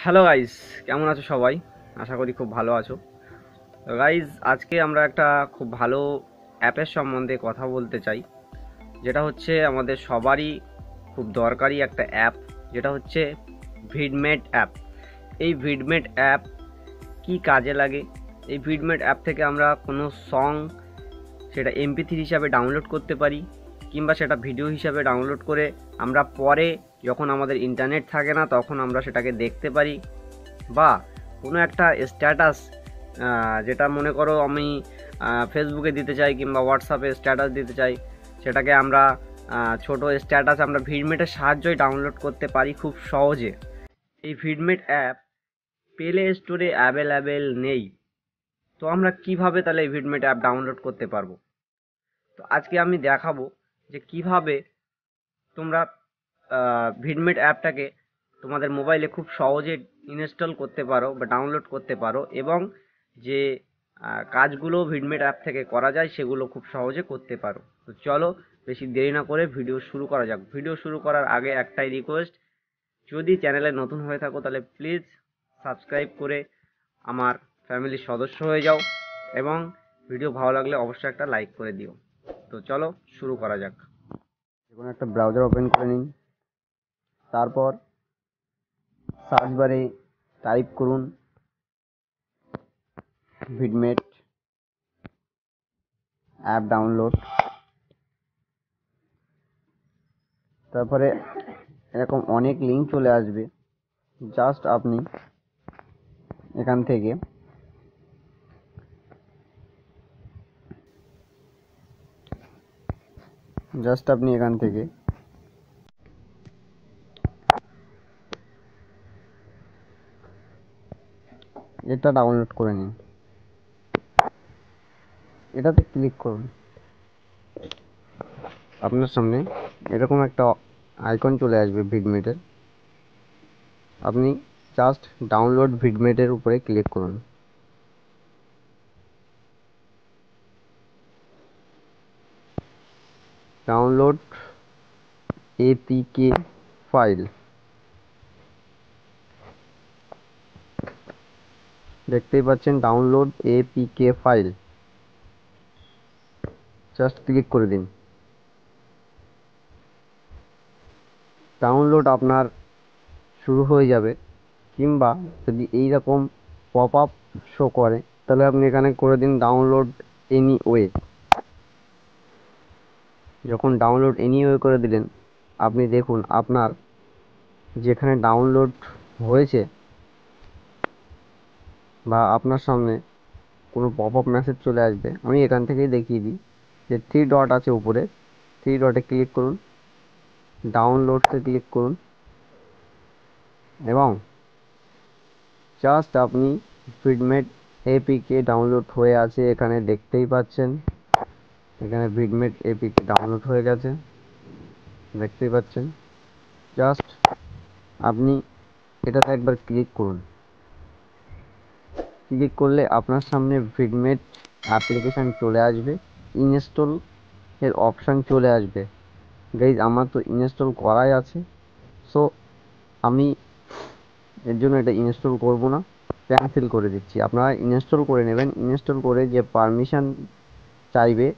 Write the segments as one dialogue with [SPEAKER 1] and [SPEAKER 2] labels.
[SPEAKER 1] Hello guys, কেমন আছো সবাই? আশা করি খুব ভালো আছো। তো গাইস, আজকে আমরা একটা খুব ভালো অ্যাপের সম্বন্ধে কথা বলতে চাই, যেটা হচ্ছে আমাদের সবারই খুব দরকারি একটা অ্যাপ, যেটা হচ্ছে ভিডমেট অ্যাপ। এই ভিডমেট অ্যাপ কি কাজে লাগে? এই ভিডমেট অ্যাপ থেকে আমরা কোনো সং সেটা MP3 হিসাবে ডাউনলোড করতে পারি, কিংবা সেটা ভিডিও হিসাবে ডাউনলোড করে আমরা পরে যখন আমাদের ইন্টারনেট থাকে না তখন আমরা সেটাকে দেখতে পারি, বা কোনো একটা স্ট্যাটাস, যেটা মনে করো আমি ফেসবুকে দিতে চাই কিংবা হোয়াটসঅ্যাপে স্ট্যাটাস দিতে চাই, সেটাকে আমরা ছোট স্ট্যাটাস আমরা ভিডমেটের সাহায্যে ডাউনলোড করতে পারি খুব সহজে। এই ভিডমেট অ্যাপ প্লে স্টোরে অ্যাভেলেবেল নেই। তো আমরা কিভাবে তাহলে এই ভিডমেট অ্যাপ ডাউনলোড করতে পারবো? তো আজকে আমি দেখাবো যে কিভাবে তোমরা ভিডমেট অ্যাপটাকে তোমাদের মোবাইলে খুব সহজে ইনস্টল করতে পারো বা ডাউনলোড করতে পারো, এবং যে কাজগুলো ভিডমেট অ্যাপ থেকে করা যায় সেগুলো খুব সহজে করতে পারো। তো চলো, বেশি দেরি না করে ভিডিও শুরু করা যাক। ভিডিও শুরু করার আগে একটাই রিকোয়েস্ট, যদি চ্যানেলে নতুন হয়ে থাকো তাহলে প্লিজ সাবস্ক্রাইব করে আমার ফ্যামিলির সদস্য হয়ে যাও, এবং ভিডিও ভালো লাগলে অবশ্যই একটা লাইক করে দিও। তো চলো শুরু করা যাক। যেকোনো একটা ব্রাউজার ওপেন করে নিন। তারপর সার্চ বারে টাইপ করুন ভিডমেট অ্যাপ ডাউনলোড। তারপরে এরকম অনেক লিঙ্ক চলে আসবে। জাস্ট আপনি এখান থেকে এটা ডাউনলোড করে নিন। এটাতে ক্লিক করুন। আপনার সামনে এরকম একটা আইকন চলে আসবে ভিডমেটের। আপনি জাস্ট ডাউনলোড ভিডমেটের উপরে ক্লিক করুন। ডাউনলোড APK ফাইল, দেখতেই পাচ্ছেন download APK file. Just click করে দিন। ডাউনলোড আপনার শুরু হয়ে যাবে, কিংবা যদি এইরকম পপ আপ শো করে তাহলে আপনি এখানে করে দিন ডাউনলোড এনিওয়ে। যখন ডাউনলোড এনিওয়ে করে দিলেন, আপনি দেখুন আপনার যেখানে ডাউনলোড হয়েছে বা আপনার সামনে কোনো পপ আপ মেসেজ চলে আসবে। আমি এখান থেকেই দেখিয়ে দিই যে 3 ডট আছে উপরে, 3 ডটে ক্লিক করুন, ডাউনলোডসে ক্লিক করুন, এবং জাস্ট আপনি ভিডমেট APK ডাউনলোড হয়ে আছে এখানে দেখতেই পাচ্ছেন। এখানে ভিডমেট APK ডাউনলোড হয়ে গেছে, দেখতেই পাচ্ছেন। জাস্ট আপনি এটাতে একবার ক্লিক করুন। ক্লিক করলে আপনার সামনে ভিডমেট অ্যাপ্লিকেশান চলে আসবে, ইনস্টল এর অপশান চলে আসবে। গাইজ, আমার তো ইনস্টল করাই আছে, সো আমি এর জন্য এটা ইনস্টল করব না, ক্যান্সেল করে দিচ্ছি। আপনারা ইনস্টল করে নেবেন। ইনস্টল করে যে পারমিশন চাইবে,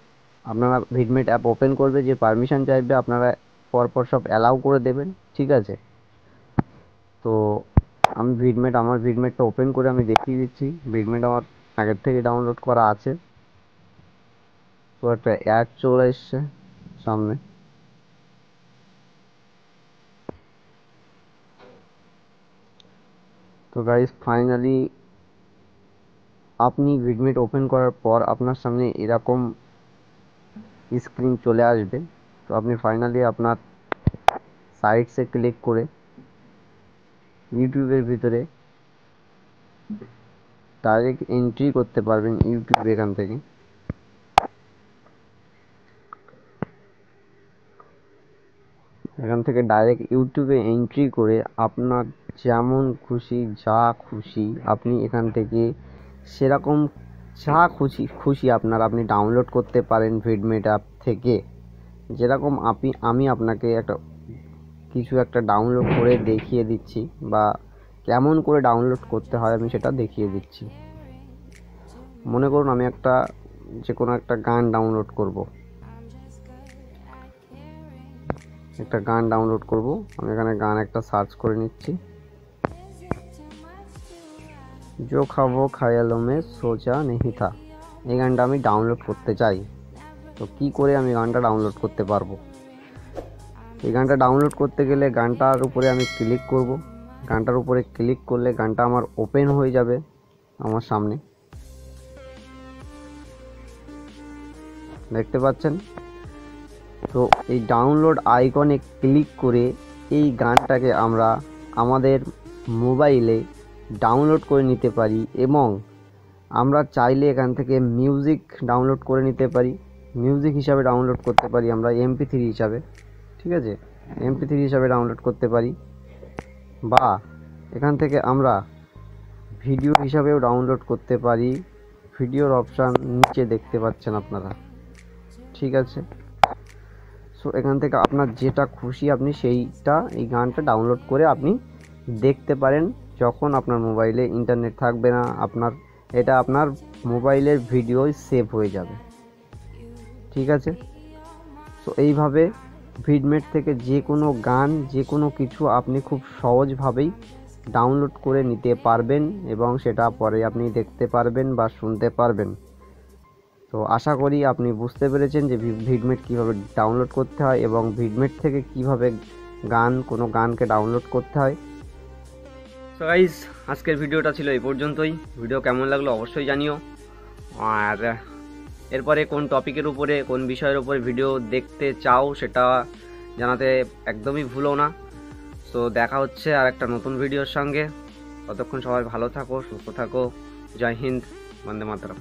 [SPEAKER 1] আপনারা ভিডমেট অ্যাপ ওপেন করবে, যে পারমিশন চাইবে আপনারা পরপর সব অ্যালাউ করে দেবেন, ঠিক আছে? তো আমি আমার ভিডমেটটা ওপেন করে আমি দেখিয়ে দিচ্ছি। ভিডমেট আমার আগের থেকে ডাউনলোড করা আছে। তো একটা অ্যাড চলে এসছে সামনে। তো গাইস, ফাইনালি আপনি ভিডমেট ওপেন করার পর আপনার সামনে এরকম স্ক্রিন চলে আসবে। তো আপনি ফাইনালি আপনার সাইটসে ক্লিক করে ইউটিউবের ভিতরে ডাইরেক্ট এন্ট্রি করতে পারবেন। এখান থেকে ডাইরেক্ট ইউটিউবে এন্ট্রি করে আপনার যেমন খুশি যা খুশি আপনি এখান থেকে সেরকম যা খুশি আপনি ডাউনলোড করতে পারেন ভিডমেট অ্যাপ থেকে। যেরকম আমি আপনাকে কিছু একটা ডাউনলোড করে দেখিয়ে দিচ্ছি, বা কেমন করে ডাউনলোড করতে হয় আমি সেটা দেখিয়ে দিচ্ছি। মনে করুন আমি যে কোনো একটা গান ডাউনলোড করব। আমি এখানে গান একটা সার্চ করে নিচ্ছি। जो खाबो खायालों में सोचा नहीं था, এই গানটা আমি ডাউনলোড করতে চাই। তো কি করে আমি গানটা ডাউনলোড করতে পারবো? এই গানটা ডাউনলোড করতে গেলে গানটার উপরে আমি ক্লিক করব। গানটার উপরে ক্লিক করলে গানটা আমার ওপেন হয়ে যাবে আমার সামনে, দেখতে পাচ্ছেন। তো এই ডাউনলোড আইকনে ক্লিক করে এই গানটাকে আমরা আমাদের মোবাইলে ডাউনলোড করে নিতে পারি এবং আমরা চাইলে এখান থেকে মিউজিক ডাউনলোড করে নিতে পারি। মিউজিক হিসাবে ডাউনলোড করতে পারি আমরা MP3 হিসাবে, ঠিক আছে, MP3 হিসাবে ডাউনলোড করতে পারি, বা এখান থেকে আমরা ভিডিও হিসাবেও ডাউনলোড করতে পারি। ভিডিওর অপশান নিচে দেখতে পাচ্ছেন আপনারা, ঠিক আছে। সো এখান থেকে আপনার যেটা খুশি আপনি এই গানটা ডাউনলোড করে আপনি দেখতে পারেন যখন আপনার মোবাইলে ইন্টারনেট থাকবে না। এটা আপনার মোবাইলের ভিডিও সেভ হয়ে যাবে, ঠিক আছে। তো এইভাবে ভিডমেট থেকে যে কোনো গান, যে কোনো কিছু আপনি খুব সহজভাবেই ডাউনলোড করে নিতে পারবেন এবং সেটা পরে আপনি দেখতে পারবেন বা শুনতে পারবেন। তো আশা করি আপনি বুঝতে পেরেছেন যে ভিডমেট কীভাবে ডাউনলোড করতে হয় এবং ভিডমেট থেকে কীভাবে কোনো গানকে ডাউনলোড করতে হয়। সো গাইস, আজকের ভিডিওটা ছিল এই পর্যন্তই। ভিডিও কেমন লাগলো অবশ্যই জানিও, আর এরপরে কোন টপিকের উপরে, কোন বিষয়ের উপরে ভিডিও দেখতে চাও সেটা জানাতে একদমই ভুলো না। সো দেখা হচ্ছে আর একটা নতুন ভিডিওর সঙ্গে। ততক্ষণ সবাই ভালো থাকো, সুস্থ থাকো। জয় হিন্দ, বন্দে মাতরম।